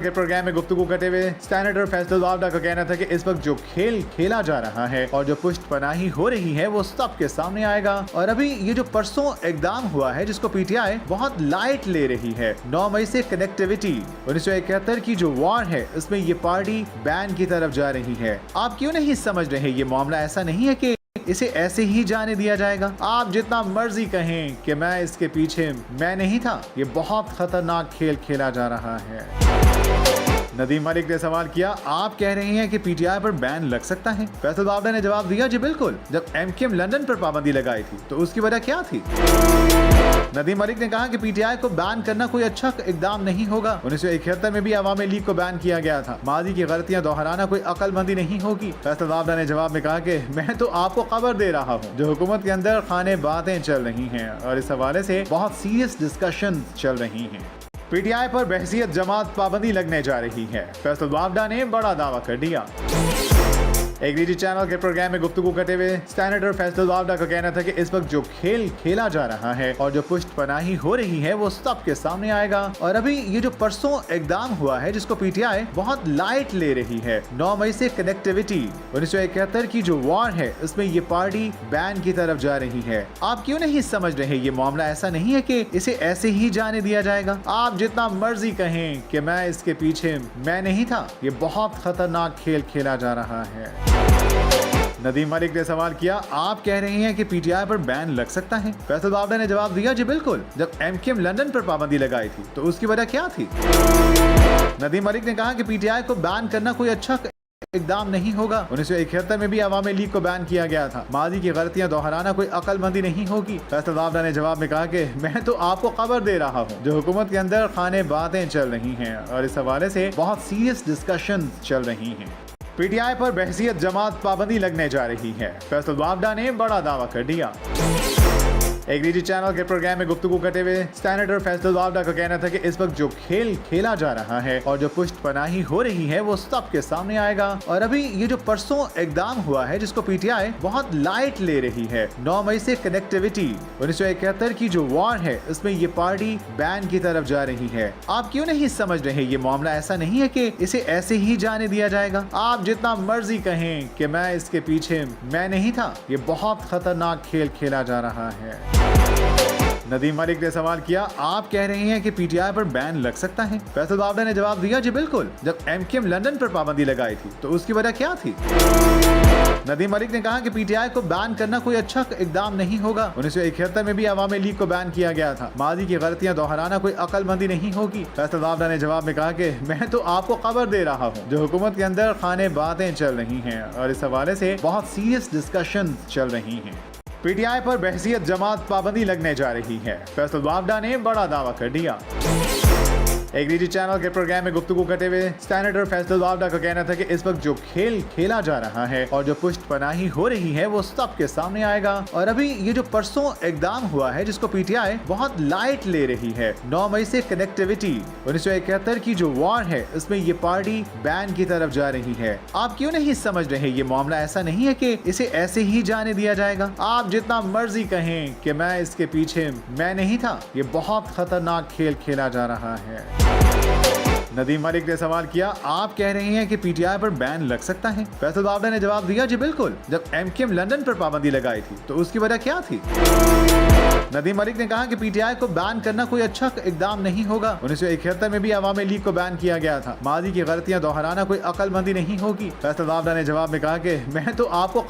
के प्रोग्राम में गुफ्तगू करते हुए सेनेटर फैसल वावडा का कहना था कि इस वक्त जो खेल खेला जा रहा है और जो पुष्ट पनाही हो रही है वो सबके सामने आएगा। और अभी ये जो परसों इकदाम हुआ है जिसको पीटीआई बहुत लाइट ले रही है, 9 मई से कनेक्टिविटी 1971 की जो वॉर है उसमें ये पार्टी बैन की तरफ जा रही है। आप क्यों नहीं समझ रहे? ये मामला ऐसा नहीं है कि इसे ऐसे ही जाने दिया जाएगा। आप जितना मर्जी कहें कि मैं इसके पीछे मैं नहीं था, ये बहुत खतरनाक खेल खेला जा रहा है। नदीम मलिक ने सवाल किया, आप कह रहे हैं कि पीटीआई पर बैन लग सकता है? फैसल वावडा ने जवाब दिया, जी बिल्कुल। जब एमकेएम लंदन पर पाबंदी लगाई थी तो उसकी वजह क्या थी? नदीम मलिक ने कहा कि पीटीआई को बैन करना कोई अच्छा इकदाम नहीं होगा। 1971 में भी अवामी लीग को बैन किया गया था। माजी की गलतियां दोहराना कोई अक्लमंदी नहीं होगी। फैसल वावडा ने जवाब में कहा कि मैं तो आपको खबर दे रहा हूँ जो हुकूमत के अंदर खाने बातें चल रही हैं और इस हवाले से बहुत सीरियस डिस्कशन चल रही हैं। पीटीआई पर बहसियत जमात पाबंदी लगने जा रही है। फैसल वावडा ने बड़ा दावा कर दिया। एक निजी चैनल के प्रोग्राम में गुफ्तगू करते हुए सेनेटर फैसल वावडा का कहना था कि इस वक्त जो खेल खेला जा रहा है और जो पुष्ट पनाही हो रही है वो सबके सामने आएगा। और अभी ये जो परसों इकदाम हुआ है जिसको पीटीआई बहुत लाइट ले रही है, 9 मई से कनेक्टिविटी 1971 की जो वॉर है उसमें ये पार्टी बैन की तरफ जा रही है। आप क्यों नहीं समझ रहे? ये मामला ऐसा नहीं है कि इसे ऐसे ही जाने दिया जाएगा। आप जितना मर्जी कहें कि मैं इसके पीछे मैं नहीं था, ये बहुत खतरनाक खेल खेला जा रहा है। नदीम मलिक ने सवाल किया, आप कह रहे हैं कि पीटीआई पर बैन लग सकता है? फैसल वावडा ने जवाब दिया, जी बिल्कुल। जब एमकेएम लंदन पर पाबंदी लगाई थी तो उसकी वजह क्या थी? नदीम मलिक ने कहा कि पीटीआई को बैन करना कोई अच्छा इकदाम नहीं होगा। 1971 में भी अवामी लीग को बैन किया गया था। माजी की गलतियां दोहराना कोई अक्लमंदी नहीं होगी। फैसल वावडा ने जवाब में कहा कि मैं तो आपको खबर दे रहा हूँ जो हुकूमत के अंदर खाने बातें चल रही हैं और इस हवाले से बहुत सीरियस डिस्कशन चल रही हैं। पीटीआई पर बहसियत जमात पाबंदी लगने जा रही है। फैसल वावडा ने बड़ा दावा कर दिया। एक निजी चैनल के प्रोग्राम में गुफ्तगू करते हुए सेनेटर फैसल वावडा का कहना था कि इस वक्त जो खेल खेला जा रहा है और जो पुष्ट पनाही हो रही है वो सबके सामने आएगा। और अभी ये जो परसों इकदाम हुआ है जिसको पीटीआई बहुत लाइट ले रही है, 9 मई से कनेक्टिविटी 1971 की जो वॉर है उसमें ये पार्टी बैन की तरफ जा रही है। आप क्यों नहीं समझ रहे? ये मामला ऐसा नहीं है कि इसे ऐसे ही जाने दिया जाएगा। आप जितना मर्जी कहें कि मैं इसके पीछे मैं नहीं था, ये बहुत खतरनाक खेल खेला जा रहा है। नदीम मलिक ने सवाल किया, आप कह रहे हैं कि पीटीआई पर बैन लग सकता है? फैसल वावडा ने जवाब दिया, जी बिल्कुल। जब एमकेएम लंदन पर पाबंदी लगाई थी तो उसकी वजह क्या थी? नदीम मलिक ने कहा कि पीटीआई को बैन करना कोई अच्छा इकदाम नहीं होगा। 1971 में भी अवामी लीग को बैन किया गया था। माजी की गलतियां दोहराना कोई अक्लमंदी नहीं होगी। फैसल वावडा ने जवाब में कहा कि मैं तो आपको खबर दे रहा हूँ जो हुकूमत के अंदर खाने बातें चल रही हैं और इस हवाले से बहुत सीरियस डिस्कशन चल रही हैं। पीटीआई पर बहसियत जमात पाबंदी लगने जा रही है। फैसल वावडा ने बड़ा दावा कर दिया। एक निजी चैनल के प्रोग्राम में गुफ्तगू करते हुए सेनेटर फैसल वावडा का कहना था कि इस वक्त जो खेल खेला जा रहा है और जो पुष्ट पनाही हो रही है वो सबके सामने आएगा। और अभी ये जो परसों इकदाम हुआ है जिसको पीटीआई बहुत लाइट ले रही है, 9 मई से कनेक्टिविटी 1971 की जो वॉर है उसमें ये पार्टी बैन की तरफ जा रही है। आप क्यों नहीं समझ रहे? ये मामला ऐसा नहीं है कि इसे ऐसे ही जाने दिया जाएगा। आप जितना मर्जी कहें कि मैं इसके पीछे मैं नहीं था, ये बहुत खतरनाक खेल खेला जा रहा है। नदीम मलिक ने सवाल किया, आप कह रहे हैं कि पीटीआई पर बैन लग सकता है? फैसल वावडा ने जवाब दिया, जी बिल्कुल। जब एमकेएम लंदन पर पाबंदी लगाई थी तो उसकी वजह क्या थी? नदीम मलिक ने कहा कि पीटीआई को बैन करना कोई अच्छा इकदाम नहीं होगा। 1971 में भी अवामी लीग को बैन किया गया था। माजी की गलतियां दोहराना कोई अक्लमंदी नहीं होगी। फैसल वावडा ने जवाब में कहा कि मैं तो आपको